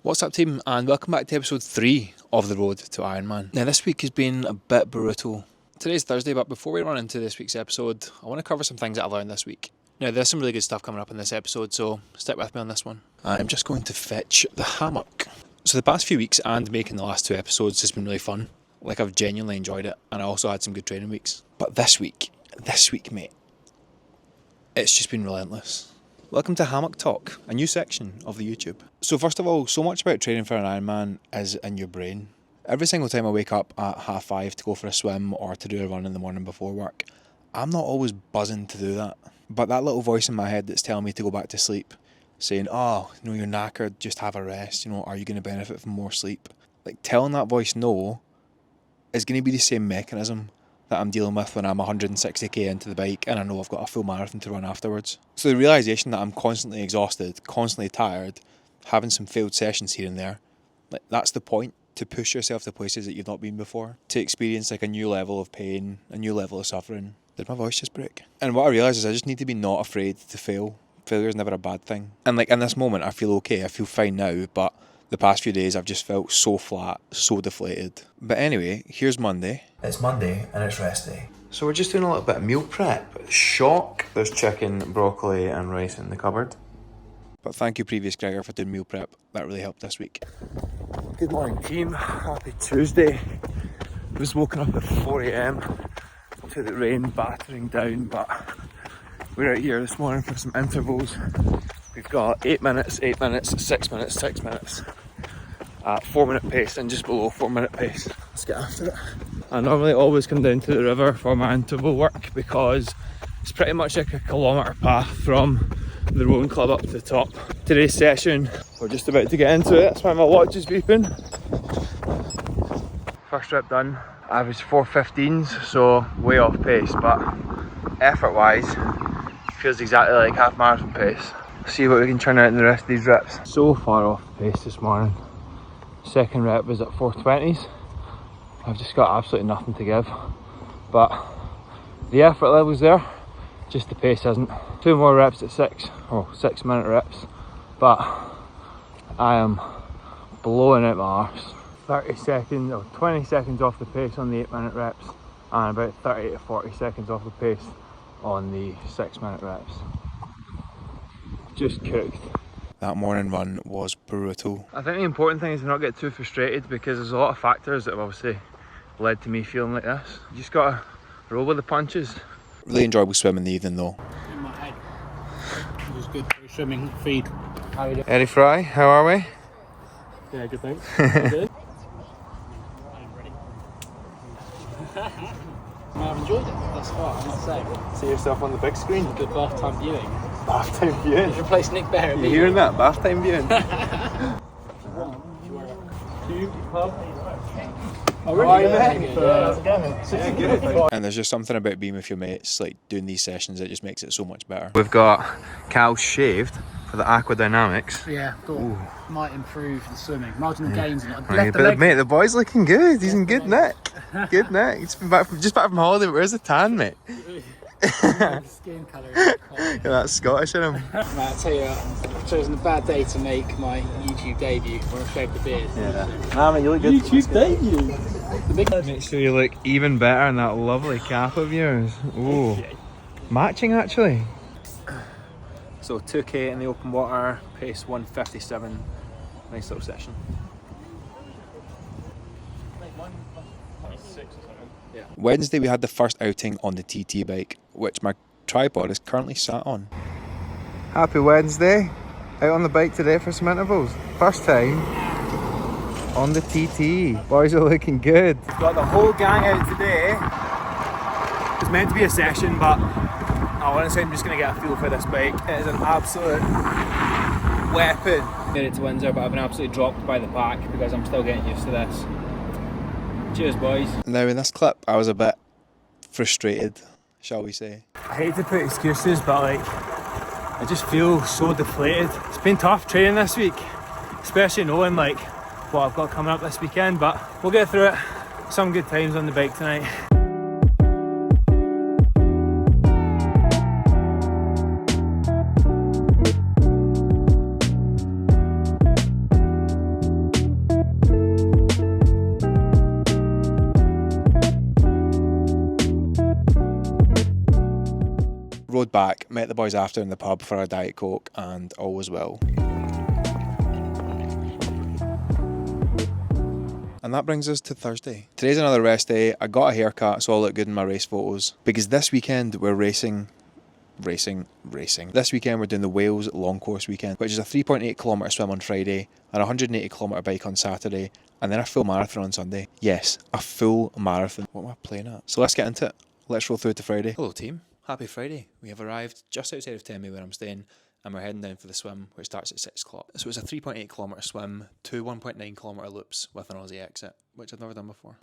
What's up team, and welcome back to episode 3 of the road to Ironman. Now this week has been a bit brutal. Today's Thursday, but before we run into this week's episode, I want to cover some things that I've learned this week. Now there's some really good stuff coming up in this episode, so stick with me on this one. I'm just going to fetch the hammock. So the past few weeks and making the last 2 episodes has been really fun. Like, I've genuinely enjoyed it, and I also had some good training weeks. But this week mate, it's just been relentless. Welcome to Hammock Talk, a new section of the YouTube. So first of all, so much about training for an Ironman is in your brain. Every single time I wake up at 5:30 to go for a swim or to do a run in the morning before work, I'm not always buzzing to do that. But that little voice in my head that's telling me to go back to sleep, saying, you're knackered, just have a rest, are you going to benefit from more sleep? Like, telling that voice no is going to be the same mechanism that I'm dealing with when I'm 160k into the bike and I know I've got a full marathon to run afterwards. So the realisation that I'm constantly exhausted, constantly tired, having some failed sessions here and there, like, that's the point, to push yourself to places that you've not been before, to experience like a new level of pain, a new level of suffering. Did my voice just break? And what I realised is I just need to be not afraid to fail. Failure is never a bad thing. And like in this moment I feel okay, I feel fine now, but the past few days I've just felt so flat, so deflated. But anyway, here's Monday. It's Monday and it's rest day. So we're just doing a little bit of meal prep. Shock! There's chicken, broccoli and rice in the cupboard. But thank you previous Gregor for doing meal prep. That really helped this week. Good morning team, happy Tuesday. I was woken up at 4 a.m. to the rain battering down, but we're out here this morning for some intervals. We've got 8 minutes, 8 minutes, 6 minutes, 6 minutes at 4-minute pace and just below 4-minute pace. Let's get after it. I normally always come down to the river for my interval work because it's pretty much like a kilometre path from the rowing club up to the top. Today's session, we're just about to get into it. That's why my watch is beeping. First rep done. Average 4:15s, so way off pace, but effort wise, feels exactly like half marathon pace. See what we can turn out in the rest of these reps. So far off the pace this morning. Second rep was at 4:20s. I've just got absolutely nothing to give, but the effort level's there, just the pace isn't. 2 more reps at 6-minute reps, but I am blowing out my arse. 30 seconds or 20 seconds off the pace on the 8-minute reps and about 30 to 40 seconds off the pace on the 6-minute reps. Just cooked. That morning run was brutal. I think the important thing is to not get too frustrated because there's a lot of factors that have obviously led to me feeling like this. You just gotta roll with the punches. Really enjoyable swim in the evening though. In my head, it was good for a swimming feed. How are you doing? Eddie Fry, how are we? Yeah, good thanks. Good. I've enjoyed it thus far, I must say. See yourself on the big screen. Good bath time viewing. Bath time viewing? You replace Nick Bear. You hearing that? Bath time viewing? Oh, really? And there's just something about being with your mates, like doing these sessions, that just makes it so much better. We've got Cal shaved for the aquadynamics. Yeah, thought might improve the swimming. Marginal gains in it. But mate, the boy's looking good. He's in good nick. Good nick. He's been back from holiday, but where's the tan, mate? Skin colour is Yeah, that's Scottish in him. Mate, I tell you what, I've chosen a bad day to make my YouTube debut when I shaved the beard. Yeah. Nah, mate, you look good. YouTube debut. Make sure you look even better in that lovely cap of yours. Ooh. Matching actually. So 2k in the open water, pace 1:57. Nice little session. Yeah. Wednesday we had the first outing on the TT bike, which my tripod is currently sat on. Happy Wednesday. Out on the bike today for some intervals. First time on the TT. Boys are looking good. We've got the whole gang out today. It's meant to be a session, but honestly I'm just going to get a feel for this bike. It is an absolute weapon. Made it to Windsor, but I've been absolutely dropped by the pack because I'm still getting used to this. Cheers boys. Now in this clip I was a bit frustrated, shall we say. I hate to put excuses, but like I just feel so deflated. It's been tough training this week, especially knowing like what I've got coming up this weekend, but we'll get through it. Some good times on the bike tonight. back, met the boys after in the pub for a Diet Coke, and all was well. And that brings us to Thursday. Today's another rest day. I got a haircut, so I'll look good in my race photos. Because this weekend we're racing. This weekend we're doing the Wales long course weekend, which is a 3.8 kilometre swim on Friday, an 180 kilometre bike on Saturday, and then a full marathon on Sunday. Yes, a full marathon. What am I playing at? So let's get into it. Let's roll through to Friday. Hello team, happy Friday. We have arrived just outside of Tenby where I'm staying, and we're heading down for the swim, which starts at 6 o'clock. So it's a 3.8 kilometre swim, 2 1.9 kilometre loops with an Aussie exit, which I've never done before.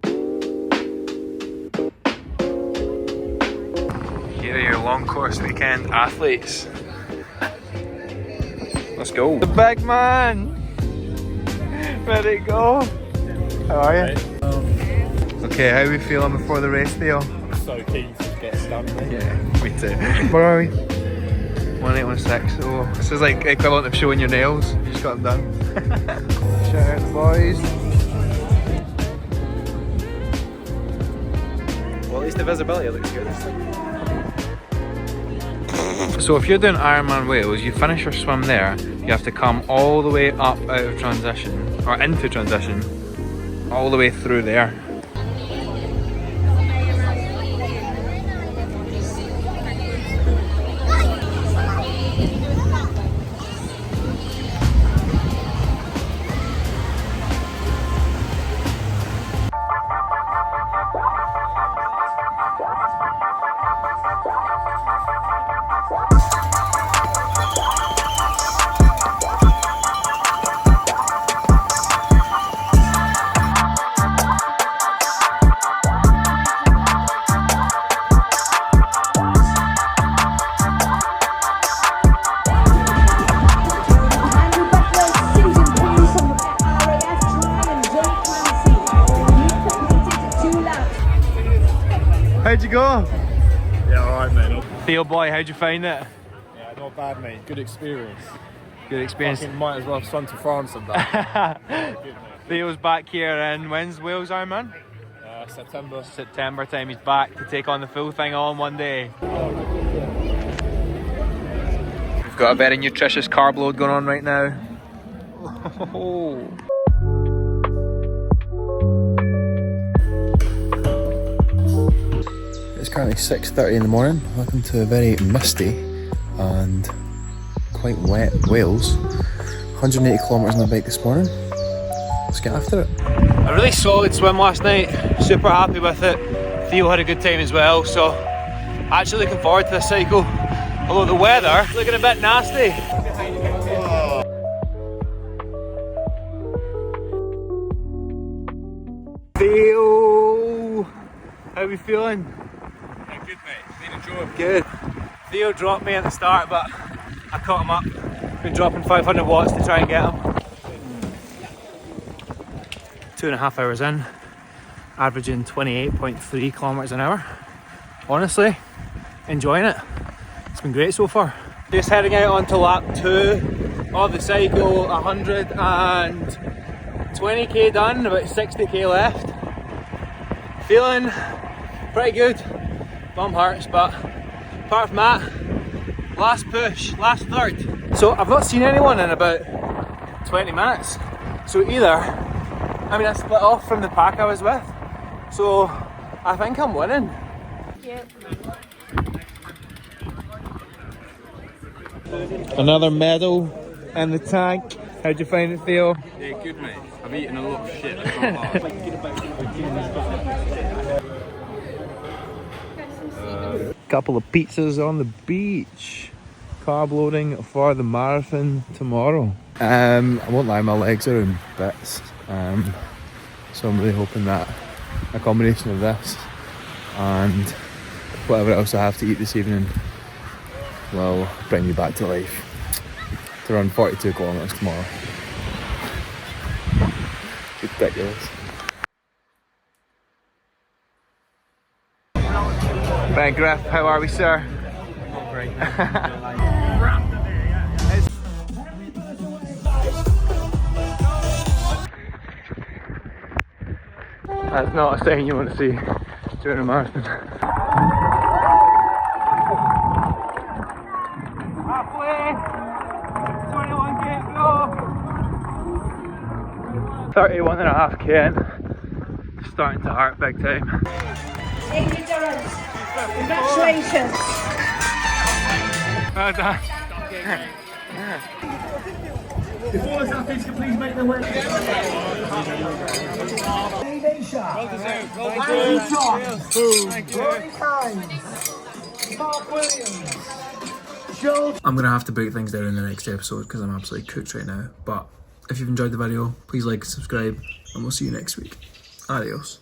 Here are your long course weekend athletes. Let's go. The big man! Where'd it go? How are you? Okay, how are we feeling before the race, Theo? So keen to get done, mate. Yeah, me too. Where are we? 1816. Oh, this is like equivalent of showing your nails. You just got them done. Shout out the boys. Well, at least the visibility looks good. So if you're doing Ironman Wales, you finish your swim there, you have to come all the way up out of transition, or into transition, all the way through there. How'd you go? Yeah, alright, mate. Theo boy, how'd you find it? Yeah, not bad, mate. Good experience. Good experience. Fucking might as well have swum to France and that. Good, mate. Theo's back here in when's Wales Ironman? September. September time. He's back to take on the full thing all in one day. We've got a very nutritious carb load going on right now. It's currently 6:30 in the morning. Welcome to a very misty and quite wet Wales. 180 kilometres on the bike this morning. Let's get after it. A really solid swim last night. Super happy with it. Theo had a good time as well. So actually looking forward to this cycle. Although the weather looking a bit nasty. Theo, how are we feeling? Yeah, good, mate. Been enjoyable. Good. Theo dropped me at the start, but I caught him up. Been dropping 500 watts to try and get him. 2.5 hours in, averaging 28.3 kilometers an hour. Honestly, enjoying it. It's been great so far. Just heading out onto lap 2 of the cycle, 120k done, about 60k left. Feeling pretty good. Bum hurts, but apart from that, last push, last third. So I've not seen anyone in about 20 minutes. So I split off from the pack I was with. So I think I'm winning. Yep. Another medal in the tank. How'd you find it, Theo? Yeah, good, mate. I've eaten a lot of shit. I can't lie. Couple of pizzas on the beach. Carb loading for the marathon tomorrow. I won't lie, my legs are in bits. So I'm really hoping that a combination of this and whatever else I have to eat this evening will bring me back to life to run 42 kilometres tomorrow. Ridiculous. Ben Griff, how are we, sir? Not great. That's not a sign you want to see during a marathon. 31.5k in. Starting to hurt big time. Endurance. Congratulations. Well done. If all the athletes can please make their way. I'm going to have to break things down in the next episode because I'm absolutely cooked right now. But if you've enjoyed the video, please like and subscribe, and we'll see you next week. Adios.